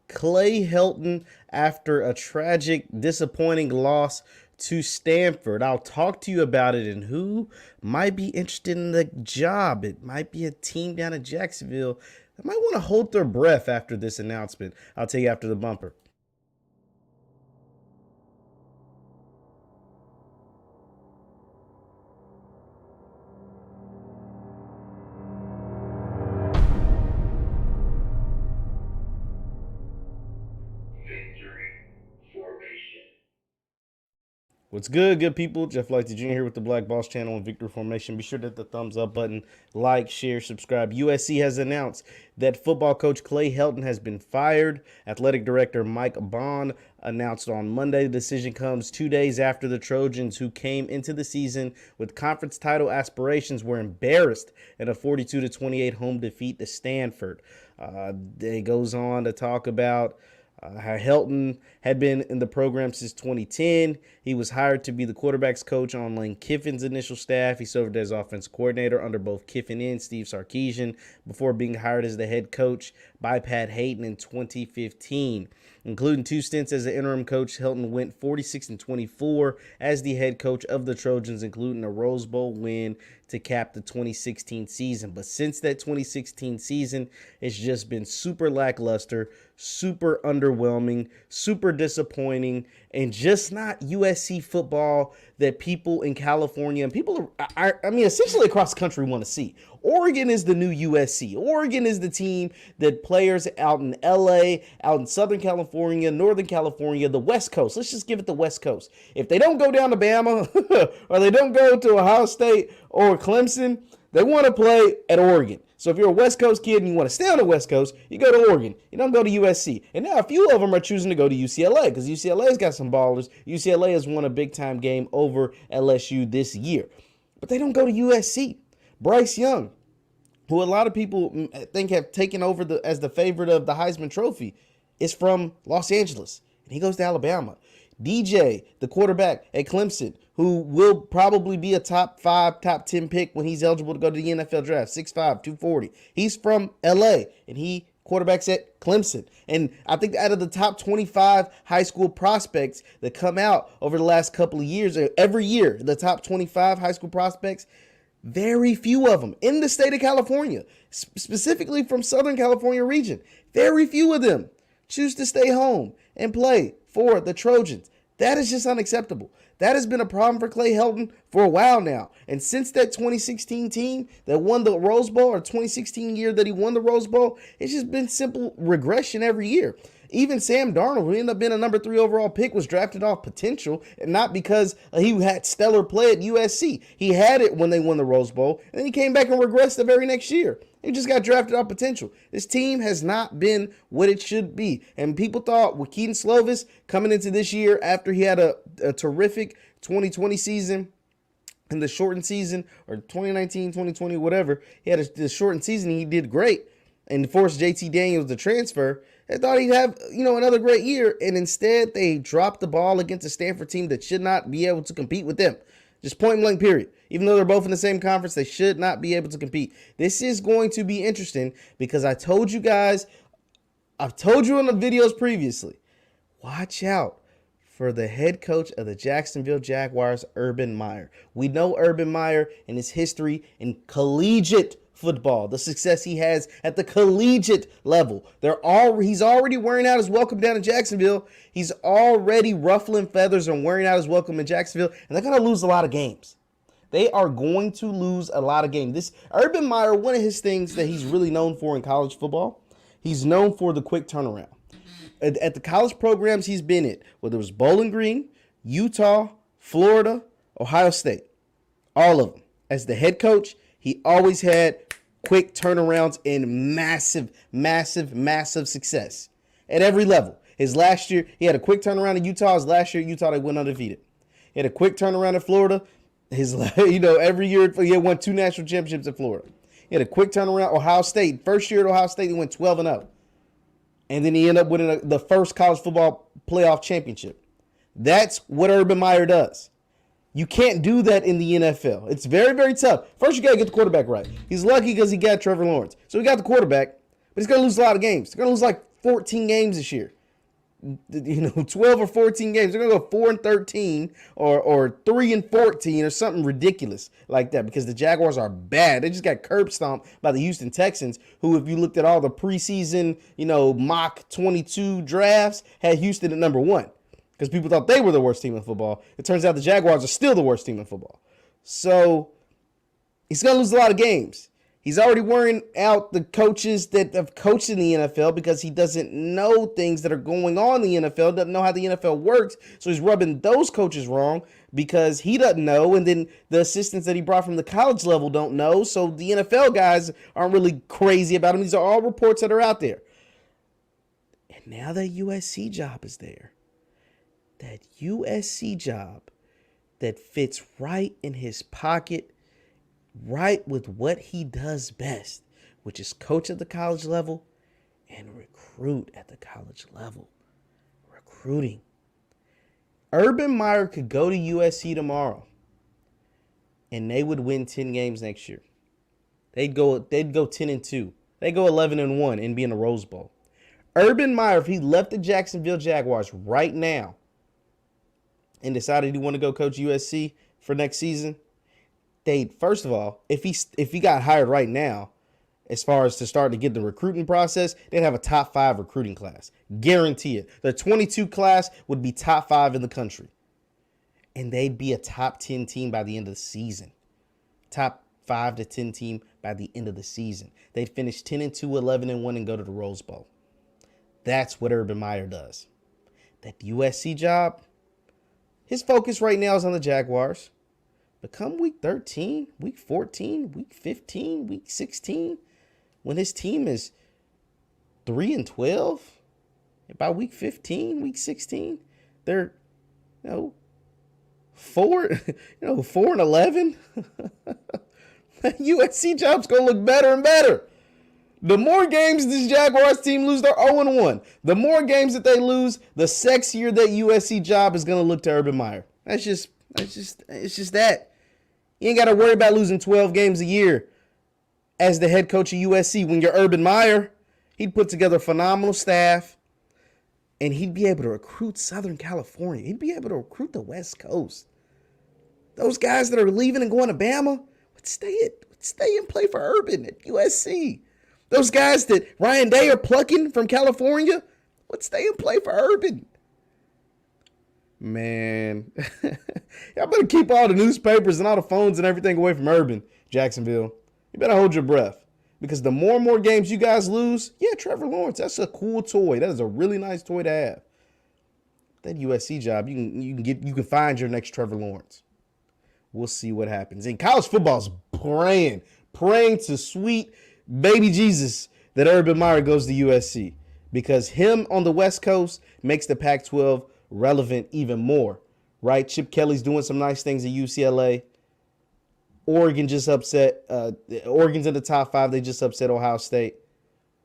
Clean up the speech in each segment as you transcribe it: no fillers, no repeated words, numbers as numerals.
Clay Helton after a tragic, disappointing loss to Stanford. I'll talk to you about it and who might be interested in the job. It might be a team down in Jacksonville that might want to hold their breath after this announcement. I'll tell you after the bumper. What's good people? Jeff Lightsy Jr. here with the Black Boss channel and Victory Formation. Be sure to hit the thumbs up button, like, share, subscribe. USC has announced that football coach Clay Helton has been fired. Athletic director Mike Bohn announced on Monday. The decision comes 2 days after the Trojans, who came into the season with conference title aspirations, were embarrassed in a 42-28 home defeat to Stanford. It goes on to talk about how Helton had been in the program since 2010. He was hired to be the quarterback's coach on Lane Kiffin's initial staff. He served as offensive coordinator under both Kiffin and Steve Sarkisian before being hired as the head coach by Pat Hayden in 2015. Including 2 stints as an interim coach, Helton went 46-24 as the head coach of the Trojans, including a Rose Bowl win to cap the 2016 season. But since that 2016 season, it's just been super lackluster, super underwhelming, super disappointing, and just not USC football that people in California and people are, I mean, essentially across the country want to see. Oregon is the new USC. Oregon is the team that players out in LA, out in Southern California, Northern California, the West Coast. Let's just give it the West Coast. If they don't go down to Bama or they don't go to Ohio State or Clemson, they want to play at Oregon. So if you're a West Coast kid and you want to stay on the West Coast, you go to Oregon. You don't go to USC. And now a few of them are choosing to go to UCLA because UCLA's got some ballers. UCLA has won a big-time game over LSU this year. But they don't go to USC. Bryce Young, who a lot of people think have taken over as the favorite of the Heisman Trophy, is from Los Angeles. And he goes to Alabama. DJ, the quarterback at Clemson, who will probably be a top 5, top 10 pick when he's eligible to go to the NFL draft, 6'5", 240. He's from LA, and he quarterbacks at Clemson. And I think out of the top 25 high school prospects that come out over the last couple of years, or every year, the top 25 high school prospects, very few of them in the state of California, specifically from Southern California region, very few of them choose to stay home and play for the Trojans. That is just unacceptable. That has been a problem for Clay Helton for a while now. And since that 2016 team that won the Rose Bowl, or 2016 year that he won the Rose Bowl, it's just been simple regression every year. Even Sam Darnold, who ended up being a number 3 overall pick, was drafted off potential and not because he had stellar play at USC. He had it when they won the Rose Bowl, and then he came back and regressed the very next year. He just got drafted off potential. This team has not been what it should be. And people thought with Keaton Slovis coming into this year after he had a terrific 2020 season, in the shortened season, or 2019, 2020, whatever, he had the shortened season. He did great and forced JT Daniels to transfer. They thought he'd have, another great year, and instead they dropped the ball against a Stanford team that should not be able to compete with them. Just point blank, period. Even though they're both in the same conference, they should not be able to compete. This is going to be interesting because I told you guys, I've told you in the videos previously, watch out for the head coach of the Jacksonville Jaguars, Urban Meyer. We know Urban Meyer and his history in collegiate football, the success he has at the collegiate level. He's already wearing out his welcome down in Jacksonville. He's already ruffling feathers and wearing out his welcome in Jacksonville, and they're going to lose a lot of games. They are going to lose a lot of games. This Urban Meyer, one of his things that he's really known for in college football, he's known for the quick turnaround. At the college programs he's been at, whether it was Bowling Green, Utah, Florida, Ohio State, all of them, as the head coach, he always had quick turnarounds and massive success at every level. His last year, he had a quick turnaround in Utah. His last year at Utah, they went undefeated. He had a quick turnaround in Florida. Every year he had won 2 national championships in Florida. He had a quick turnaround. Ohio State, first year at Ohio State, he went 12-0. And then he ended up winning the first college football playoff championship. That's what Urban Meyer does. You can't do that in the NFL. It's very, very tough. First, you got to get the quarterback right. He's lucky because he got Trevor Lawrence. So he got the quarterback, but he's going to lose a lot of games. He's going to lose like 14 games this year. 12 or 14 games. They're going to go 4-13 or 3-14 or something ridiculous like that because the Jaguars are bad. They just got curb stomped by the Houston Texans, who, if you looked at all the preseason, mock 22 drafts, had Houston at number 1 because people thought they were the worst team in football. It turns out the Jaguars are still the worst team in football. So he's going to lose a lot of games. He's already wearing out the coaches that have coached in the NFL because he doesn't know things that are going on in the NFL, doesn't know how the NFL works. So he's rubbing those coaches wrong because he doesn't know. And then the assistants that he brought from the college level don't know. So the NFL guys aren't really crazy about him. These are all reports that are out there. And now that USC job is there, that USC job that fits right in his pocket, right with what he does best, which is coach at the college level and recruit at the college level. Recruiting. Urban Meyer could go to USC tomorrow and they would win 10 games next year. They'd go 10-2. They'd go 11-1 and be in the Rose Bowl. Urban Meyer, if he left the Jacksonville Jaguars right now and decided he wanted to go coach USC for next season, first of all, if he got hired right now, as far as to start to get the recruiting process, they'd have a top 5 recruiting class. Guarantee it. The 22 class would be top 5 in the country. And they'd be a top 10 team by the end of the season. Top 5 to 10 team by the end of the season. They'd finish 10-2, 11-1, and go to the Rose Bowl. That's what Urban Meyer does. That USC job, his focus right now is on the Jaguars. But come week 13, week 14, week 15, week 16, when his team is 3-12, and by week 15, week 16, they're 4-11. USC job's gonna look better and better. The more games this Jaguars team lose, they're 0-1. The more games that they lose, the sexier that USC job is gonna look to Urban Meyer. It's just that. You ain't got to worry about losing 12 games a year as the head coach of USC. When you're Urban Meyer, he'd put together a phenomenal staff, and he'd be able to recruit Southern California. He'd be able to recruit the West Coast. Those guys that are leaving and going to Bama would stay and play for Urban at USC. Those guys that Ryan Day are plucking from California would stay and play for Urban. Man, y'all better keep all the newspapers and all the phones and everything away from Urban, Jacksonville. You better hold your breath because the more and more games you guys lose, yeah, Trevor Lawrence, that's a cool toy. That is a really nice toy to have. That USC job, you can find your next Trevor Lawrence. We'll see what happens. And college football's praying to sweet baby Jesus that Urban Meyer goes to USC because him on the West Coast makes the Pac-12 relevant even more, right? Chip Kelly's doing some nice things at UCLA. Oregon just upset. Oregon's in the top 5. They just upset Ohio State.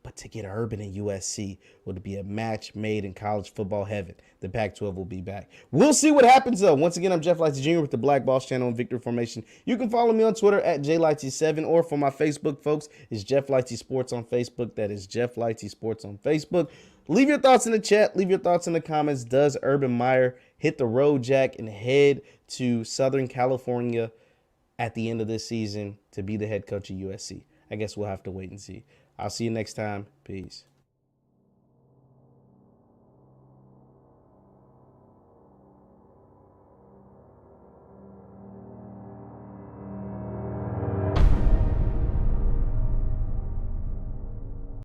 But to get Urban and USC would be a match made in college football heaven. The Pac-12 will be back. We'll see what happens, though. Once again, I'm Jeff Lightsy Jr. with the Black Boss Channel and Victory Formation. You can follow me on Twitter at JLightsy7, or for my Facebook, folks, is Jeff Lightsy Sports on Facebook. That is Jeff Lightsy Sports on Facebook. Leave your thoughts in the chat. Leave your thoughts in the comments. Does Urban Meyer hit the road jack and head to Southern California at the end of this season to be the head coach of USC? I guess we'll have to wait and see. I'll see you next time. Peace.